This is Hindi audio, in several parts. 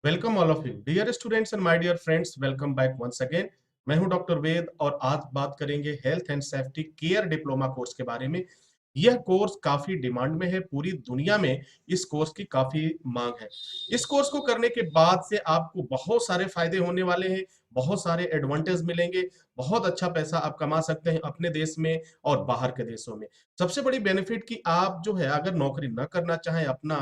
Welcome all of you dear students and my dear friends, welcome back once again. मैं हूं डॉक्टर वेद और आज बात करेंगे health and safety care diploma course के बारे में। यह कोर्स काफी डिमांड में है, पूरी दुनिया में इस कोर्स की काफी मांग है। इस कोर्स को करने के बाद से आपको बहुत सारे फायदे होने वाले हैं, बहुत सारे एडवांटेज मिलेंगे, बहुत अच्छा पैसा आप कमा सकते हैं अपने देश में और बाहर के देशों में। सबसे बड़ी बेनिफिट कि आप जो है अगर नौकरी न करना चाहें अपना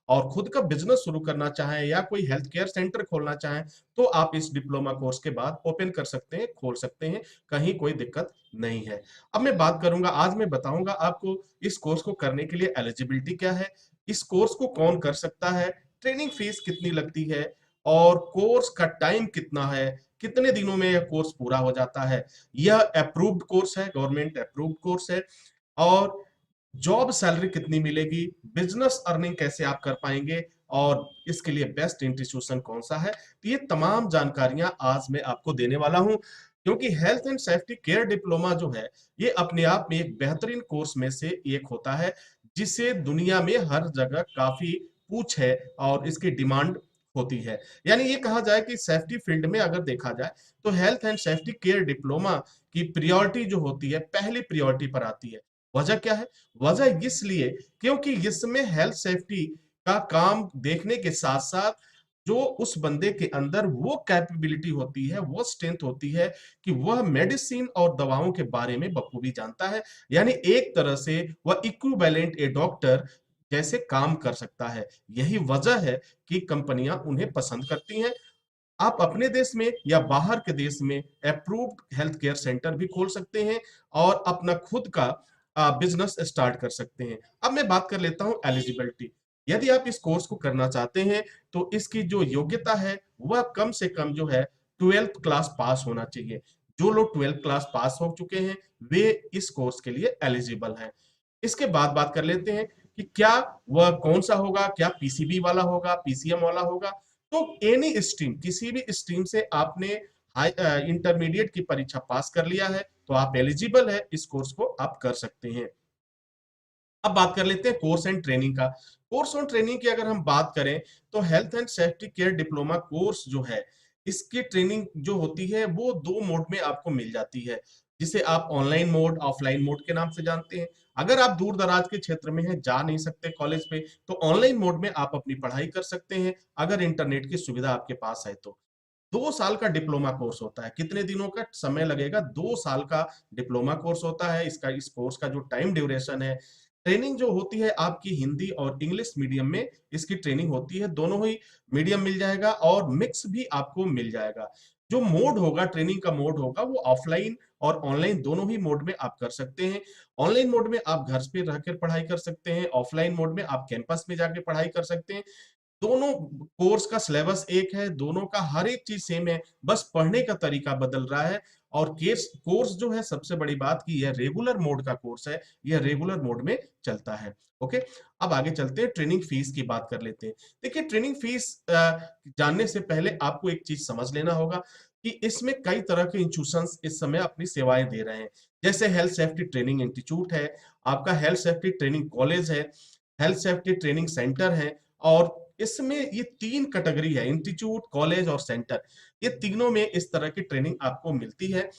और खुद का बिजनेस शुरू करना चाहें या कोई हेल्थ केयर सेंटर खोलना चाहें, तो आप इस डिप्लोमा कोर्स के बाद ओपन कर सकते हैं, खोल सकते हैं, कहीं कोई दिक्कत नहीं है। अब मैं बात करूंगा, आज मैं बताऊंगा आपको इस कोर्स को करने के लिए एलिजिबिलिटी क्या है, इस कोर्स को कौन कर सकता है, ट्रेनिंग फीस कितनी लगती है और कोर्स का टाइम कितना है, कितने दिनों में यह कोर्स पूरा हो जाता है। यह अप्रूव्ड कोर्स है, गवर्नमेंट अप्रूव्ड कोर्स है। और जॉब सैलरी कितनी मिलेगी, बिजनेस अर्निंग कैसे आप कर पाएंगे और इसके लिए बेस्ट इंस्टीट्यूशन कौन सा है, तो ये तमाम जानकारियां आज मैं आपको देने वाला हूं। क्योंकि health and safety care diploma जो है ये अपने आप में एक बेहतरीन कोर्स में से एक होता है, जिसे दुनिया में हर जगह काफी पूछ है और इसकी डिमांड होती है। यानी ये कहा जाए कि सेफ्टी फील्ड में अगर देखा जाए तो health and safety care diploma की प्रियोरिटी जो होती है पहली प्रियोरिटी पर आती है। वजह क्या है? वजह इसलिए क्योंकि इसमें हेल्थ सेफ्टी का काम देखने के साथ साथ जो उस बंदे के अंदर वो कैपेबिलिटी होती है, वो स्ट्रेंथ होती है कि वह मेडिसिन और दवाओं के बारे में बखूबी जानता है। यानी एक तरह से वह इक्विवेलेंट ए डॉक्टर जैसे काम कर सकता है। यही वजह है कि कंपनियां उन्हें पसंद करती हैं। आप अपने देश में या बाहर के देश में अप्रूव्ड हेल्थ केयर सेंटर भी खोल सकते हैं और अपना खुद का बिजनेस स्टार्ट कर सकते हैं। अब मैं बात कर लेता हूं एलिजिबिलिटी। यदि आप इस कोर्स को करना चाहते हैं तो इसकी जो योग्यता है वह कम से कम जो है 12th क्लास पास होना चाहिए। जो लोग 12th क्लास पास हो चुके हैं वे इस कोर्स के लिए एलिजिबल हैं। इसके बाद बात कर लेते हैं कि क्या वह कौन सा होगा, क्या पीसीबी वाला होगा, पीसीएम वाला होगा। तो एनी स्ट्रीम, किसी भी स्ट्रीम से आपने हाई इंटरमीडिएट की परीक्षा पास कर लिया है तो आप एलिजिबल है, इस कोर्स को आप कर सकते हैं। अब बात कर लेते हैं कोर्स एंड ट्रेनिंग का। कोर्स और ट्रेनिंग की अगर हम बात करें तो health and safety care diploma course जो है इसकी ट्रेनिंग जो होती है वो दो मोड में आपको मिल जाती है, जिसे आप ऑनलाइन मोड, ऑफलाइन मोड के नाम से जानते हैं। अगर आप दूर दराज के क्षेत्र में हैं, जा नहीं सकते कॉलेज पे, तो ऑनलाइन मोड में आप अपनी पढ़ाई कर सकते हैं अगर इंटरनेट की सुविधा आपके पास है तो। 2 साल का डिप्लोमा कोर्स होता है। कितने दिनों का समय लगेगा? 2 साल का डिप्लोमा कोर्स होता है। इसका इस कोर्स का जो टाइम ड्यूरेशन है, ट्रेनिंग जो होती है आपकी हिंदी और इंग्लिश मीडियम में इसकी ट्रेनिंग होती है। दोनों ही मीडियम मिल जाएगा और मिक्स भी आपको मिल जाएगा। जो मोड होगा, ट्रेनिंग का मोड होगा, वो ऑफलाइन और ऑनलाइन दोनों ही मोड में आप कर सकते हैं। ऑनलाइन मोड में आप घर पे रहकर पढ़ाई कर सकते हैं, ऑफलाइन मोड में आप कैंपस में जाके पढ़ाई कर सकते हैं। दोनों कोर्स का सिलेबस एक है, दोनों का हर एक चीज सेम है, बस पढ़ने का तरीका बदल रहा है। और केस कोर्स जो है, सबसे बड़ी बात की यह रेगुलर मोड का कोर्स है, यह रेगुलर मोड में चलता है। ओके, अब आगे चलते हैं, ट्रेनिंग फीस की बात कर लेते हैं। देखिए, ट्रेनिंग फीस जानने से पहले आपको एक चीज समझ लेना होगा कि इसमें कई तरह के इंस्टीट्यूशंस इस समय अपनी सेवाएं दे रहे हैं। जैसे हेल्थ सेफ्टी ट्रेनिंग इंस्टीट्यूट है, आपका हेल्थ सेफ्टी ट्रेनिंग कॉलेज है, हेल्थ सेफ्टी ट्रेनिंग सेंटर है। और इसमें ये 3 कैटेगरी है, इंस्टीट्यूट, कॉलेज और सेंटर। ये तीनों में इस तरह की ट्रेनिंग आपको मिलती है।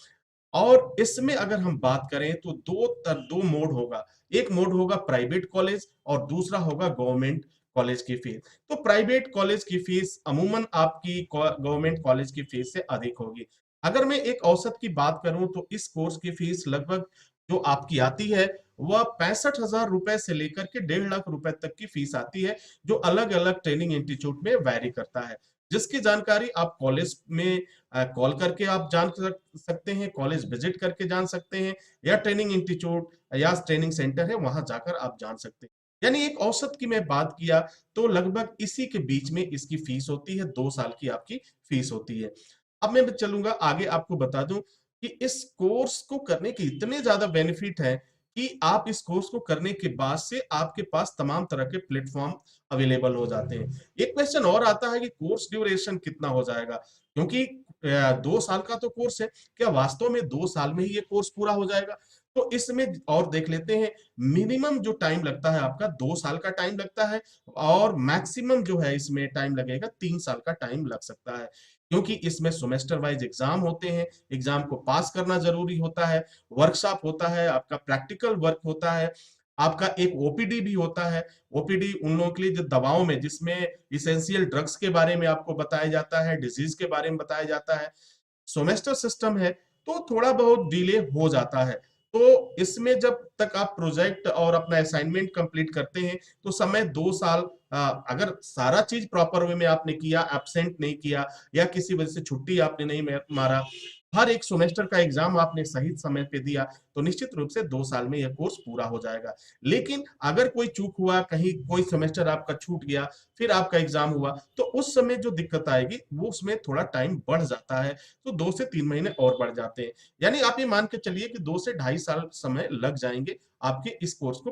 और इसमें अगर हम बात करें तो दो मोड होगा। एक मोड होगा प्राइवेट कॉलेज और दूसरा होगा गवर्नमेंट कॉलेज की फीस। तो प्राइवेट कॉलेज की फीस अमूमन आपकी गवर्नमेंट कॉलेज की फीस से अधिक होगी। अगर मैं एक औसत की बात करूं तो इस कोर्स की फीस लगभग जो आपकी आती है वह 65,000 रुपए से लेकर के 1.5 लाख रुपए तक की फीस आती है, जो अलग अलग ट्रेनिंग इंस्टीट्यूट में वैरी करता है। जिसकी जानकारी आप कॉलेज में कॉल करके आप जान सकते हैं, कॉलेज विजिट करके जान सकते हैं, या ट्रेनिंग इंस्टीट्यूट या ट्रेनिंग सेंटर है वहां जाकर आप जान सकते हैं। यानी एक औसत की मैं बात किया तो लगभग इसी के बीच में इसकी फीस होती है, 2 साल की आपकी फीस होती है। अब मैं चलूंगा आगे, आपको बता दूं कि इस कोर्स को करने के इतने ज्यादा बेनिफिट है कि आप इस कोर्स को करने के बाद से आपके पास तमाम तरह के प्लेटफॉर्म अवेलेबल हो जाते हैं। एक क्वेश्चन और आता है कि कोर्स ड्यूरेशन कितना हो जाएगा, क्योंकि 2 साल का तो कोर्स है, क्या वास्तव में 2 साल में ही ये कोर्स पूरा हो जाएगा? तो इसमें और देख लेते हैं, मिनिमम जो टाइम लगता है आपका 2 साल का टाइम लगता है और मैक्सिमम जो है इसमें टाइम लगेगा 3 साल का टाइम लग सकता है। क्योंकि इसमें सेमेस्टर वाइज़ एग्ज़ाम होते हैं, एग्ज़ाम को पास करना ज़रूरी होता है, वर्कशॉप होता है, आपका प्रैक्टिकल वर्क होता है, आपका एक ओपीडी भी होता है। ओपीडी उन लोगों के लिए जो दवाओं में जिसमें एसेंशियल ड्रग्स के बारे में आपको बताया जाता है, डिज़ीज़ के बारे में बताया जाता है। सेमेस्टर सिस्टम है तो थोड़ा बहुत डिले हो जाता है। तो इसमें जब तक आप प्रोजेक्ट और अपना असाइनमेंट कंप्लीट करते हैं तो समय 2 साल अगर सारा चीज प्रॉपर वे में आपने किया, एब्सेंट नहीं किया या किसी वजह से छुट्टी आपने नहीं मारा, हर एक सेमेस्टर का एग्जाम आपने सही समय पे दिया तो निश्चित रूप से 2 साल में यह कोर्स पूरा हो जाएगा। लेकिन अगर कोई चूक हुआ, कहीं कोई सेमेस्टर आपका छूट गया, फिर आपका एग्जाम हुआ, तो उस समय जो दिक्कत आएगी वो उसमें थोड़ा टाइम बढ़ जाता है। तो 2 से 3 महीने और बढ़ जाते हैं। यानी आप ये मान के चलिए कि 2 से ढाई साल समय लग जाएँगे आपके इस कोर्स को